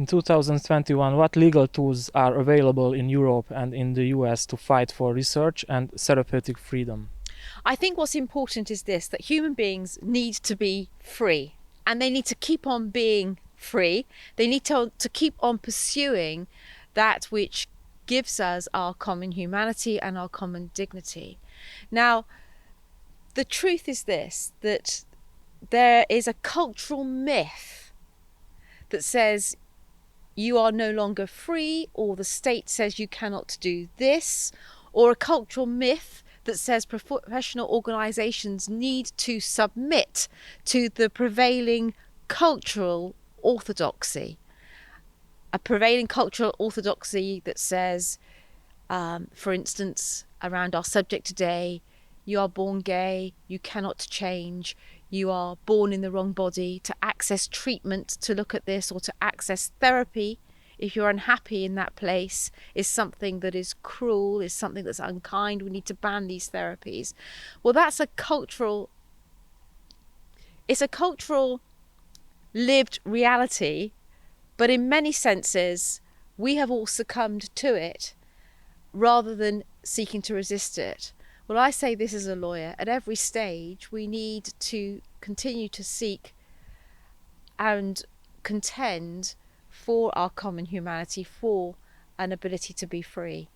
In 2021, what legal tools are available in Europe and in the US to fight for research and therapeutic freedom? I think what's important is this, that human beings need to be free, and they need to keep on being free. They need to keep on pursuing that which gives us our common humanity and our common dignity. Now, the truth is this, that there is a cultural myth that says you are no longer free, or the state says you cannot do this, or a cultural myth that says professional organisations need to submit to the prevailing cultural orthodoxy. A prevailing cultural orthodoxy that says, for instance, around our subject today, you are born gay, you cannot change, you are born in the wrong body. To access treatment, to look at this, or to access therapy, if you're unhappy in that place, is something that is cruel, is something that's unkind. We need to ban these therapies. Well, it's a cultural lived reality, but in many senses, we have all succumbed to it rather than seeking to resist it. Well, I say this as a lawyer, at every stage we need to continue to seek and contend for our common humanity, for an ability to be free.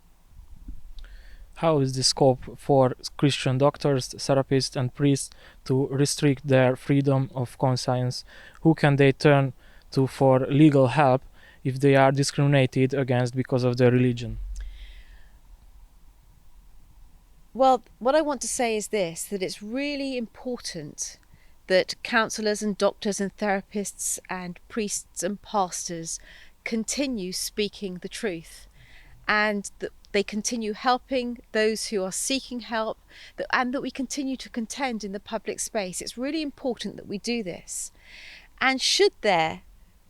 How is the scope for Christian doctors, therapists, and priests to restrict their freedom of conscience? Who can they turn to for legal help if they are discriminated against because of their religion? Well, what I want to say is this, that it's really important that counsellors and doctors and therapists and priests and pastors continue speaking the truth, and that they continue helping those who are seeking help, and that we continue to contend in the public space. It's really important that we do this. And should there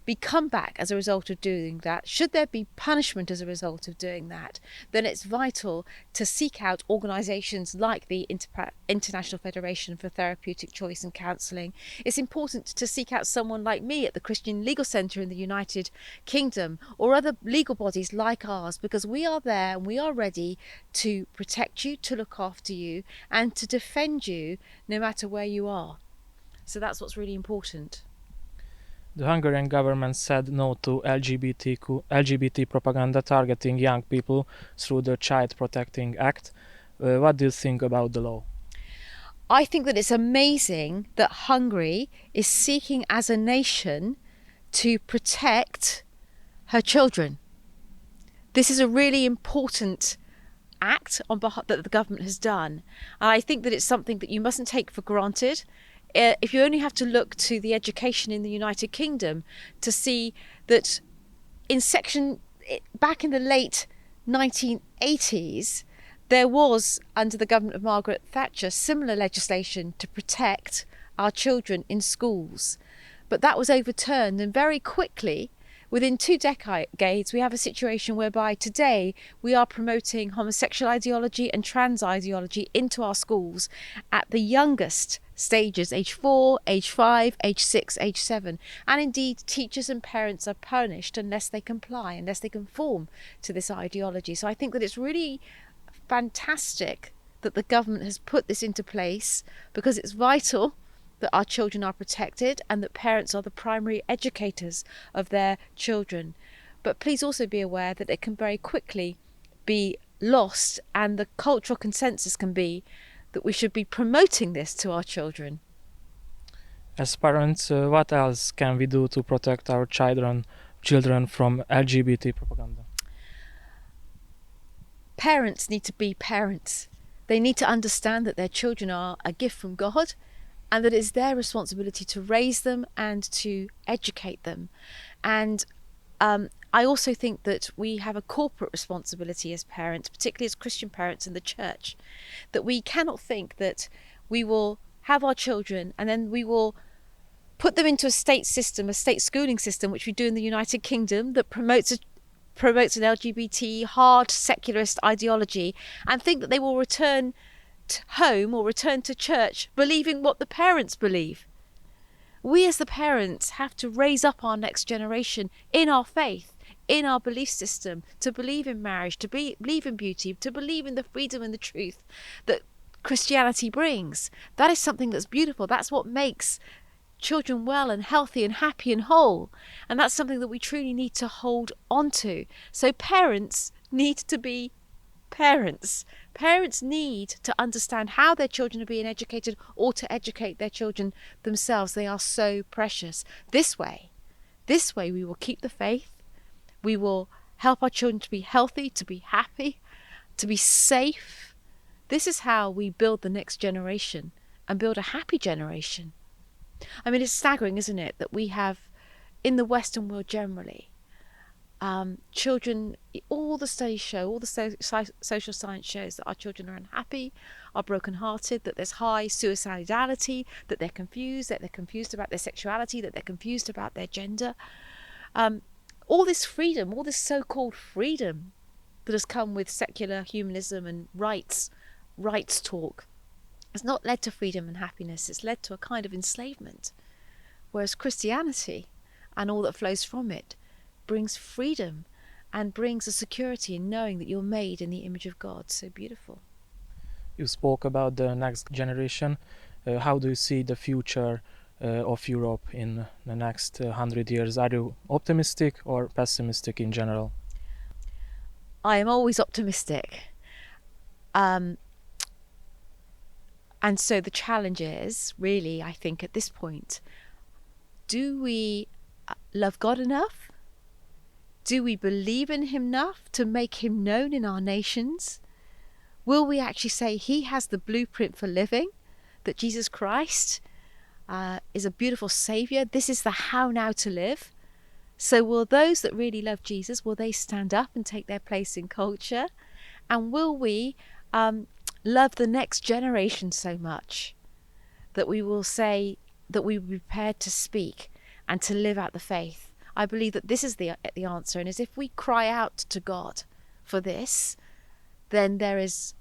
be comeback as a result of doing that, should there be punishment as a result of doing that, then it's vital to seek out organisations like the International Federation for Therapeutic Choice and Counselling. It's important to seek out someone like me at the Christian Legal Centre in the United Kingdom, or other legal bodies like ours, because we are there and we are ready to protect you, to look after you, and to defend you no matter where you are. So that's what's really important. The Hungarian government said no to LGBT propaganda targeting young people through the Child Protecting Act. What do you think about the law? I think that it's amazing that Hungary is seeking as a nation to protect her children. This is a really important act on behalf that the government has done. And I think that it's something that you mustn't take for granted. If you only have to look to the education in the United Kingdom to see that back in the late 1980s, there was, under the government of Margaret Thatcher, similar legislation to protect our children in schools. But that was overturned, and very quickly, within 2 decades, we have a situation whereby today we are promoting homosexual ideology and trans ideology into our schools at the youngest stages, age 4, age 5, age 6, age 7. And indeed, teachers and parents are punished unless they comply, unless they conform to this ideology. So I think that it's really fantastic that the government has put this into place, because it's vital that our children are protected and that parents are the primary educators of their children. But please also be aware that it can very quickly be lost, and the cultural consensus can be that we should be promoting this to our children. As parents, what else can we do to protect our children from LGBT propaganda? Parents need to be parents. They need to understand that their children are a gift from God, and that it's their responsibility to raise them and to educate them. And I also think that we have a corporate responsibility as parents, particularly as Christian parents in the church, that we cannot think that we will have our children and then we will put them into a state system, a state schooling system, which we do in the United Kingdom, that promotes an LGBT, hard, secularist ideology, and think that they will return home or return to church believing what the parents believe. We as the parents have to raise up our next generation in our faith, in our belief system, to believe in marriage, to believe in beauty, to believe in the freedom and the truth that Christianity brings. That is something that's beautiful. That's what makes children well and healthy and happy and whole. And that's something that we truly need to hold on to. So parents need to be parents. Parents need to understand how their children are being educated, or to educate their children themselves. They are so precious. This way we will keep the faith. We will help our children to be healthy, to be happy, to be safe. This is how we build the next generation and build a happy generation. I mean, it's staggering, isn't it, that we have, in the Western world generally, children, all the studies show, all the social science shows that our children are unhappy, are broken-hearted, that there's high suicidality, that they're confused about their sexuality, that they're confused about their gender. All this freedom, all this so-called freedom that has come with secular humanism and rights talk, has not led to freedom and happiness. It's led to a kind of enslavement. Whereas Christianity and all that flows from it brings freedom and brings a security in knowing that you're made in the image of God. So beautiful. You spoke about the next generation. How do you see the future of Europe in the next 100 years? Are you optimistic or pessimistic in general? I am always optimistic. And so the challenge is, really, I think at this point, do we love God enough? Do we believe in him enough to make him known in our nations? Will we actually say he has the blueprint for living, that Jesus Christ is a beautiful saviour? This is the how now to live. So will those that really love Jesus, will they stand up and take their place in culture? And will we love the next generation so much that we will say that we will be prepared to speak and to live out the faith? I believe that this is the answer, and as if we cry out to God for this, then there is,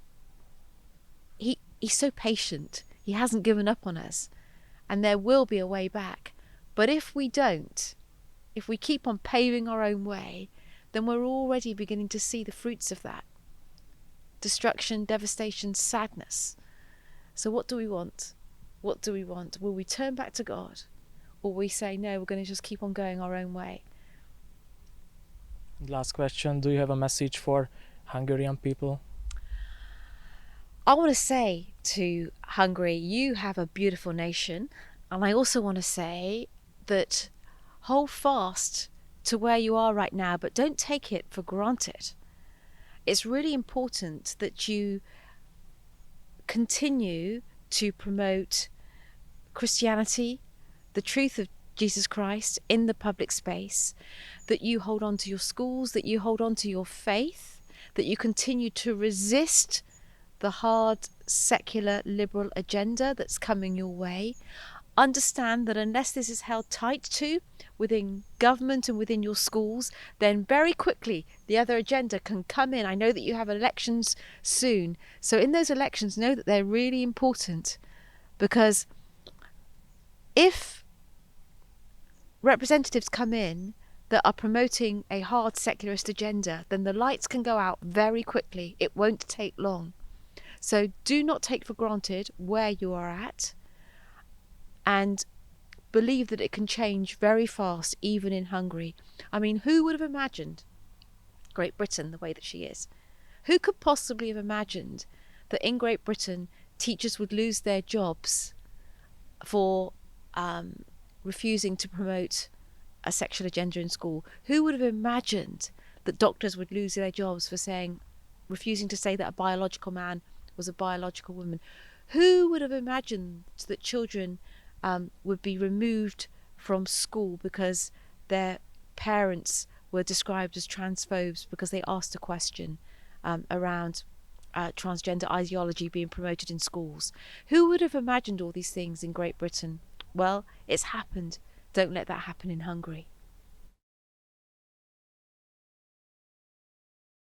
he's so patient, he hasn't given up on us, and there will be a way back. But if we don't, if we keep on paving our own way, then we're already beginning to see the fruits of that. Destruction, devastation, sadness. So what do we want? What do we want? Will we turn back to God? Or we say, no, we're going to just keep on going our own way? Last question. Do you have a message for Hungarian people? I want to say to Hungary, you have a beautiful nation. And I also want to say that hold fast to where you are right now, but don't take it for granted. It's really important that you continue to promote Christianity, the truth of Jesus Christ in the public space, that you hold on to your schools, that you hold on to your faith, that you continue to resist the hard secular liberal agenda that's coming your way. Understand that unless this is held tight to within government and within your schools, then very quickly the other agenda can come in. I know that you have elections soon, so in those elections know that they're really important, because if representatives come in that are promoting a hard secularist agenda, then the lights can go out very quickly. It won't take long. So do not take for granted where you are at, and believe that it can change very fast, even in Hungary. I mean, who would have imagined Great Britain the way that she is? Who could possibly have imagined that in Great Britain teachers would lose their jobs for refusing to promote a sexual agenda in school? Who would have imagined that doctors would lose their jobs for refusing to say that a biological man was a biological woman? Who would have imagined that children would be removed from school because their parents were described as transphobes because they asked a question around transgender ideology being promoted in schools? Who would have imagined all these things in Great Britain? Well, it's happened. Don't let that happen in Hungary.